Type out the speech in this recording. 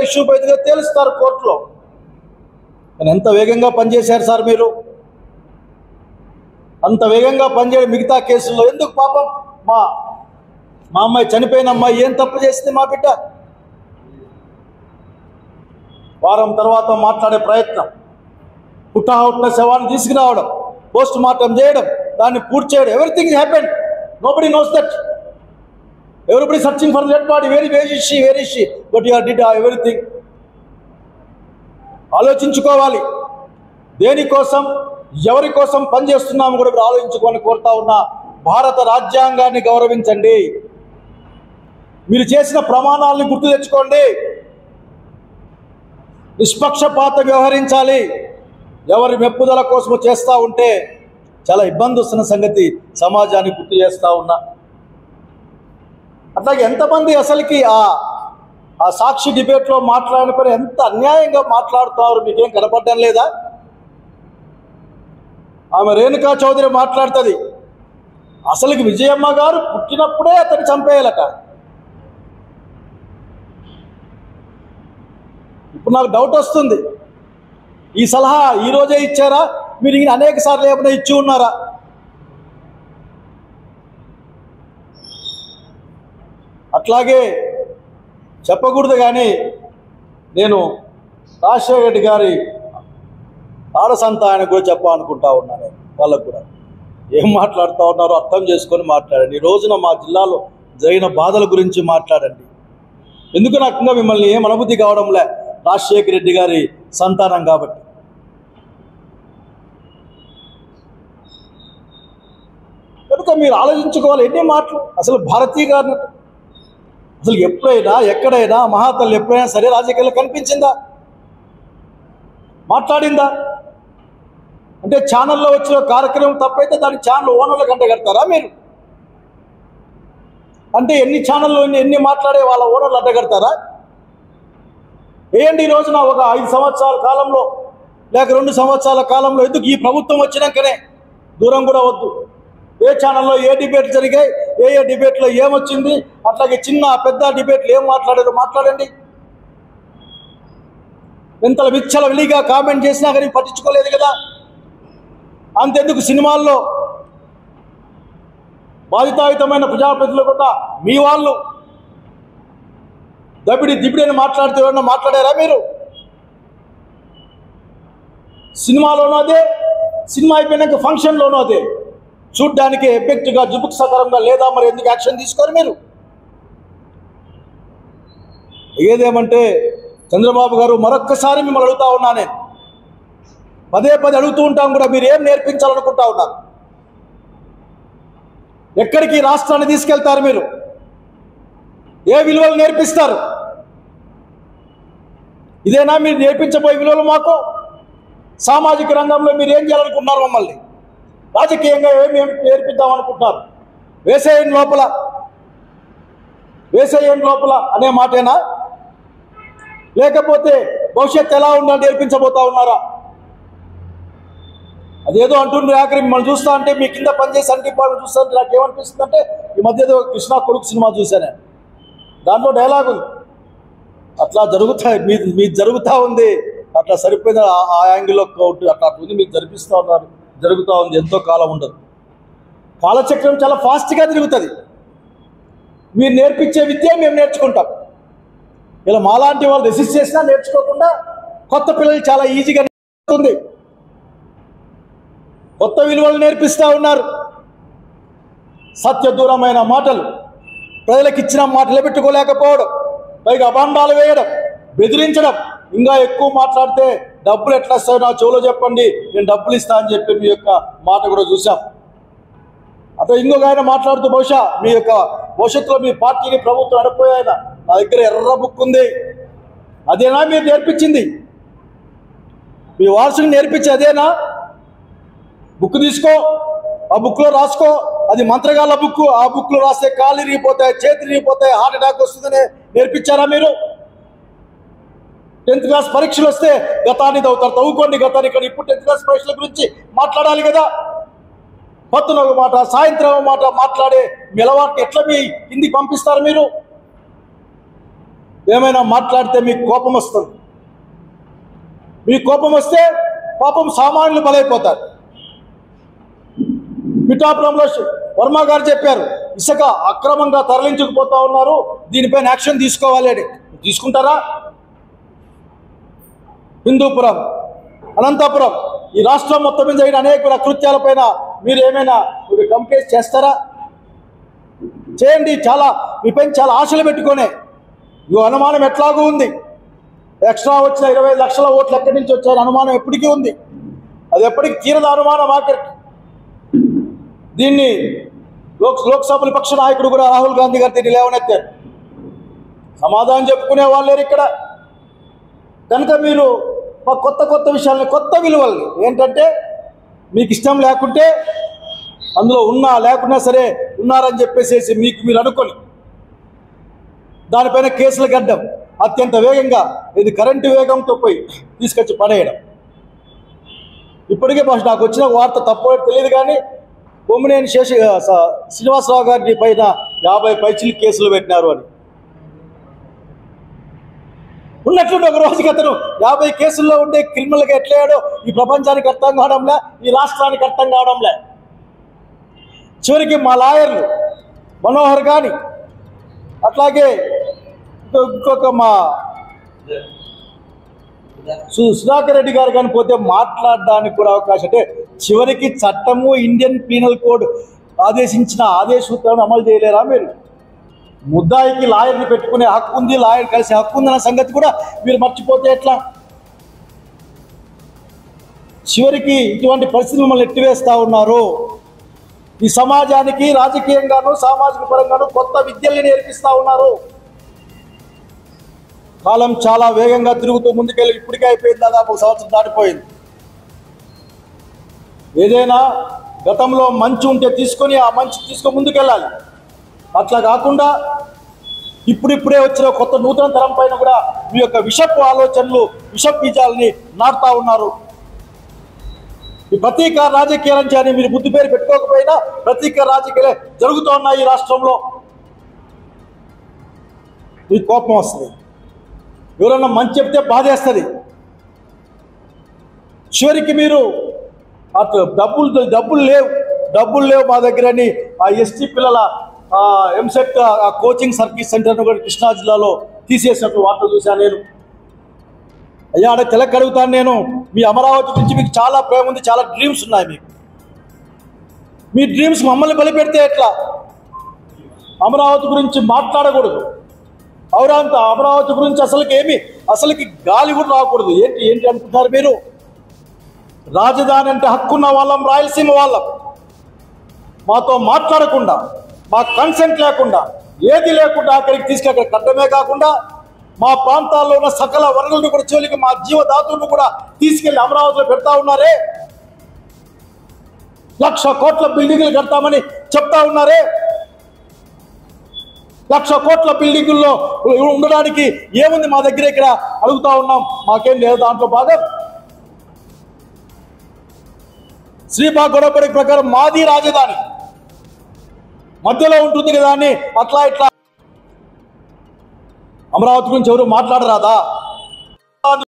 Issue పోయిందిగా తేలుస్తారు కోర్టులో. కానీ ఎంత వేగంగా పనిచేశారు సార్ మీరు? అంత వేగంగా పనిచేయడం మిగతా కేసుల్లో ఎందుకు? పాపం మా అమ్మాయి, చనిపోయిన అమ్మాయి ఏం తప్పు చేసింది మా బిడ్డ? వారం తర్వాత మాట్లాడే ప్రయత్నం, హుటాహుట్న శవాన్ని తీసుకురావడం, పోస్ట్ మార్టం చేయడం, దాన్ని పూర్తి చేయడం, everything happened. Nobody knows that. Everybody searching for the dead body. Where is she? But you did everything. ఆలోచించుకోవాలి. దేనికోసం, ఎవరి కోసం పనిచేస్తున్నాము కూడా మీరు ఆలోచించుకొని కోరుతా ఉన్నా. భారత రాజ్యాంగాన్ని గౌరవించండి. మీరు చేసిన ప్రమాణాలను గుర్తు తెచ్చుకోండి. నిష్పక్షపాత వ్యవహరించాలి. ఎవరి మెప్పుదల కోసం చేస్తూ ఉంటే చాలా ఇబ్బంది వస్తున్న సంగతి సమాజానికి గుర్తు చేస్తూ ఉన్నా. అట్లాగే ఎంతమంది అసలుకి ఆ సాక్షి డిబేట్లో మాట్లాడిన పని ఎంత అన్యాయంగా మాట్లాడుతున్నారు, మీకేం కనపడడం లేదా? ఆమె రేణుకా చౌదరి మాట్లాడుతుంది, అసలుకి విజయమ్మ గారు పుట్టినప్పుడే అతన్ని చంపేయాలట. ఇప్పుడు నాకు డౌట్ వస్తుంది, ఈ సలహా ఈరోజే ఇచ్చారా? మీరు అనేక సార్లు ఏమైనా ఇచ్చి ఉన్నారా? అట్లాగే చెప్పకూడదు కానీ నేను రాజశేఖర రెడ్డి గారి ఆడసంత ఆయన కూడా చెప్పాలనుకుంటా ఉన్నాను. వాళ్ళకు కూడా ఏం మాట్లాడుతూ ఉన్నారో అర్థం చేసుకొని మాట్లాడండి. ఈ రోజున మా జిల్లాలో జరిగిన బాధల గురించి మాట్లాడండి. ఎందుకు నాకు ఇంకా మిమ్మల్ని ఏం అనుభూతి కావడంలే, రాజశేఖర రెడ్డి గారి సంతానం కాబట్టి. కనుక మీరు ఆలోచించుకోవాలి ఎన్ని మాటలు. అసలు భారతీయ గారిని అసలు ఎప్పుడైనా ఎక్కడైనా మహాతల్లి ఎప్పుడైనా సరే రాజకీయాల్లో కనిపించిందా, మాట్లాడిందా? అంటే ఛానల్లో వచ్చిన కార్యక్రమం తప్పైతే దాని ఛానల్ ఓనర్ల గంట కడతారా మీరు? అంటే ఎన్ని ఛానల్లో ఎన్ని మాట్లాడే వాళ్ళ ఓనర్లు అడ్డగడతారా? ఏంటి ఈ రోజున ఒక 5 సంవత్సరాల కాలంలో లేక 2 సంవత్సరాల కాలంలో ఎందుకు ఈ ప్రభుత్వం వచ్చినాకనే దూరం కూడా వద్దు, ఏ ఛానల్లో ఏ డిబేట్ జరిగాయి, ఏ డిబేట్లో ఏమొచ్చింది, అట్లాగే చిన్న పెద్ద డిబేట్లు ఏం మాట్లాడారో మాట్లాడండి. ఎంత విచ్చల విలిగా కామెంట్ చేసినా కానీ పట్టించుకోలేదు కదా. అంతెందుకు సినిమాల్లో బాధితాయుతమైన ప్రజాప్రతినిధులు కూడా మీ వాళ్ళు దిబిడి అని మాట్లాడితే ఎవరన్నా మాట్లాడారా మీరు? సినిమాలోనూ అదే, సినిమా అయిపోయినాక ఫంక్షన్లోనూ అదే. చూడ్డానికి ఎఫెక్ట్గా జుబుక్సకరంగా లేదా మరి ఎందుకు యాక్షన్ తీసుకోరు మీరు? ఏదేమంటే చంద్రబాబు గారు మరొక్కసారి మిమ్మల్ని అడుగుతా ఉన్నా, నేను పదే అడుగుతూ ఉంటాం కూడా, మీరు ఏం నేర్పించాలనుకుంటా ఉన్నారు? ఎక్కడికి రాష్ట్రాన్ని తీసుకెళ్తారు మీరు? ఏ విలువలు నేర్పిస్తారు? ఇదేనా మీరు నేర్పించబోయే విలువలు మాకు? సామాజిక రంగంలో మీరు ఏం చేయాలనుకుంటున్నారు? మమ్మల్ని రాజకీయంగా ఏమి నేర్పిద్దాం అనుకుంటున్నారు? వేసేయండి లోపల అనే మాటేనా? లేకపోతే భవిష్యత్తు ఎలా ఉండాలని నేర్పించబోతా ఉన్నారా? అదేదో అంటుండ్రు ఆఖరి మిమ్మల్ని చూస్తా అంటే, మీ కింద పనిచేసి అన్ని డిపార్ట్మెంట్ చూస్తా అంటే నాకు ఏమనిపిస్తుంది అంటే, ఈ మధ్య ఏదో కృష్ణ కొడుకు సినిమా చూశాను, దాంట్లో డైలాగ్ ఉంది, అట్లా జరుగుతాయి మీకు జరుగుతూ ఉంది, అట్లా సరిపోయిన ఆ యాంగిల్లో అట్లా ఉంది, మీకు జరిపిస్తూ ఉన్నారు, జరుగుతూ ఉంది, ఎంతో కాలం ఉండదు. కాలచక్రం చాలా ఫాస్ట్గా తిరుగుతుంది. మీరు నేర్పించే విద్య మేము నేర్చుకుంటాం. ఇలా మాలాంటి వాళ్ళు రెసిస్ట్ చేసినా నేర్చుకోకుండా కొత్త పిల్లలు చాలా ఈజీగా నేర్చుకుంటుంది. కొత్త విలువలు నేర్పిస్తూ ఉన్నారు. సత్య దూరమైన మాటలు, ప్రజలకు ఇచ్చిన మాట నిలబెట్టుకోలేకపోవడం, పైగా అభాండాలు వేయడం, బెదిరించడం, ఇంకా ఎక్కువ మాట్లాడితే డబ్బులు ఎట్లా వస్తాయో నా చెవులో చెప్పండి, నేను డబ్బులు ఇస్తా అని చెప్పి మీ యొక్క మాట కూడా చూసాం. అతను ఇంకొక ఆయన మాట్లాడుతూ బహుశా మీ యొక్క భవిష్యత్తులో మీ పార్టీని ప్రభుత్వం నడిపోయే ఆయన, నా దగ్గర ఎర్ర బుక్ ఉంది, అదేనా మీరు నేర్పించింది? మీ వారసుని నేర్పించి అదేనా? బుక్ తీసుకో, ఆ బుక్లో రాసుకో, అది మంత్రగాళ్ళ బుక్, ఆ బుక్లో రాస్తే కాళ్ళు ఇరిగిపోతాయి, చేతులు ఇరిగిపోతాయి, హార్ట్ అటాక్ వస్తుందని నేర్పించారా మీరు? 10th క్లాస్ పరీక్షలు వస్తే గతాన్ని తవ్వుకోండి గతాన్ని, కానీ ఇప్పుడు 10th క్లాస్ పరీక్షల గురించి మాట్లాడాలి కదా. పొద్దున ఒక మాట, సాయంత్రం ఒక మాట మాట్లాడే మీ అలవాటు ఎట్లా మీ కిందికి పంపిస్తారు మీరు? ఏమైనా మాట్లాడితే మీకు కోపం వస్తుంది. మీకు కోపం వస్తే పాపం సామాన్యులు బలైపోతారు. పిఠాపురంలో వర్మ గారు చెప్పారు, ఇసుక అక్రమంగా తరలించుకుపోతా ఉన్నారు, దీనిపైన యాక్షన్ తీసుకోవాలి అని. తీసుకుంటారా? హిందూపురం, అనంతపురం, ఈ రాష్ట్రం మొత్తం మీద జరిగిన అనేక అకృత్యాలపైన మీరు ఏమైనా కంప్లైంట్ చేస్తారా? చేయండి. మీపైన చాలా ఆశలు పెట్టుకునే ఈ అనుమానం ఎట్లాగూ ఉంది. ఎక్స్ట్రా వచ్చిన 25 లక్షల ఓట్లు ఎక్కడి నుంచి వచ్చాయని అనుమానం ఎప్పటికీ ఉంది. అది ఎప్పటికీ తీరదు అనుమానం ఆఖరికి. దీన్ని లోక్సభ విపక్ష నాయకుడు కూడా రాహుల్ గాంధీ గారు దీన్ని లేవనెత్తారు. సమాధానం చెప్పుకునే వాళ్ళు లేరు ఇక్కడ. కనుక మీరు కొత్త విషయాలని, కొత్త విలువల్ని ఏంటంటే మీకు ఇష్టం లేకుంటే అందులో ఉన్నా లేకున్నా సరే ఉన్నారని చెప్పేసేసి మీకు మీరు అనుకొని దానిపైన కేసులు గడ్డం అత్యంత వేగంగా, ఇది కరెంటు వేగంతో పోయి తీసుకొచ్చి పడేయడం. ఇప్పటికే నాకు వచ్చిన వార్త తప్పో తెలియదు కానీ కొమ్మినేని శ్రీనివాసరావు గారి పైన 50 పైచిలు కేసులు పెట్టినారు అని. ఉన్నట్లుండి ఒక రోజుకి అతను 50 కేసుల్లో ఉండే క్రిమినల్గా ఎట్లయ్యాడో ఈ ప్రపంచానికి అర్థం కావడంలే, ఈ రాష్ట్రానికి అర్థం కావడంలే. చివరికి మా లాయర్లు మనోహర్ కానీ అట్లాగే ఇంకొక మా సుధాకర్ రెడ్డి గారు కానీ పోతే మాట్లాడడానికి కూడా అవకాశం. అంటే చివరికి చట్టము, ఇండియన్ పీనల్ కోడ్ ఆదేశించిన ఆదేశూత్రాలను అమలు చేయలేరా మీరు? ముద్దాయికి లాయర్ని పెట్టుకునే హక్కు ఉంది, లాయర్ కలిసే హక్కు ఉందన్న సంగతి కూడా మీరు మర్చిపోతే ఎట్లా? చివరికి ఇటువంటి పరిస్థితులు మిమ్మల్ని ఎట్టివేస్తా ఉన్నారు. ఈ సమాజానికి రాజకీయంగాను సామాజిక పరంగాను కొత్త విద్యల్ని నేర్పిస్తా ఉన్నారు. కాలం చాలా వేగంగా తిరుగుతూ ముందుకెళ్ళి ఇప్పటికే అయిపోయింది, దాదాపు 1 సంవత్సరం దాటిపోయింది. ఏదైనా గతంలో మంచి ఉంటే తీసుకొని ఆ మంచి తీసుకొని ముందుకెళ్ళాలి. అట్లా కాకుండా ఇప్పుడిప్పుడే వచ్చిన కొత్త నూతన తరం పైన కూడా మీ యొక్క విషపు ఆలోచనలు, విషపు బీజాలని నాటుతా ఉన్నారు. ఈ ప్రతీకార రాజకీయాలని అని మీరు బుద్ధి పేరు పెట్టుకోకపోయినా ప్రతీకార రాజకీయాలే జరుగుతూ ఉన్నాయి ఈ రాష్ట్రంలో. మీకు కోపం వస్తుంది, ఎవరన్నా మంచి చెప్తే బాధేస్తుంది. చివరికి మీరు అటు డబ్బులు లేవు మా దగ్గరని ఆ ఎస్టీ పిల్లల ఎంసెట్ కోచింగ్ సర్వీస్ సెంటర్ను కూడా కృష్ణా జిల్లాలో తీసేసినట్లు వార్తలు చూశాను నేను. అయ్యా ఆడ తెలక్ అడుగుతాను నేను, మీ అమరావతి గురించి మీకు చాలా ప్రేమ ఉంది, చాలా డ్రీమ్స్ ఉన్నాయి మీకు. మీ డ్రీమ్స్ మమ్మల్ని బలిపెడితే ఎట్లా? అమరావతి గురించి మాట్లాడకూడదు. అవునంత అమరావతి గురించి అసలుకి గాలి కూడా రాకూడదు. ఏంటి అనుకుంటారు మీరు? రాజధాని అంటే హక్కున్న వాళ్ళం, రాయలసీమ వాళ్ళం. మాతో మాట్లాడకుండా, మా కన్సెంట్ లేకుండా, ఏది లేకుండా అక్కడికి తీసుకెళ్ళి అక్కడ కట్టడమే కాకుండా మా ప్రాంతాల్లో ఉన్న సకల వనరులను కూడా చివరికి మా జీవధాతువులను కూడా తీసుకెళ్లి అమరావతిలో పెడతా ఉన్నారే. 1,00,000 కోట్ల బిల్డింగులు కడతామని చెప్తా ఉన్నారే. 1,00,000 కోట్ల బిల్డింగుల్లో ఉండడానికి ఏముంది మా దగ్గర? ఇక్కడ అడుగుతా ఉన్నాం, మాకేం లేదు దాంట్లో భాగం. శ్రీబాగ్ గొడవపడి ప్రకారం మాది రాజధాని మధ్యలో ఉంటుంది కదా అని అట్లా ఇట్లా అమరావతి గురించి ఎవరు మాట్లాడరాదా?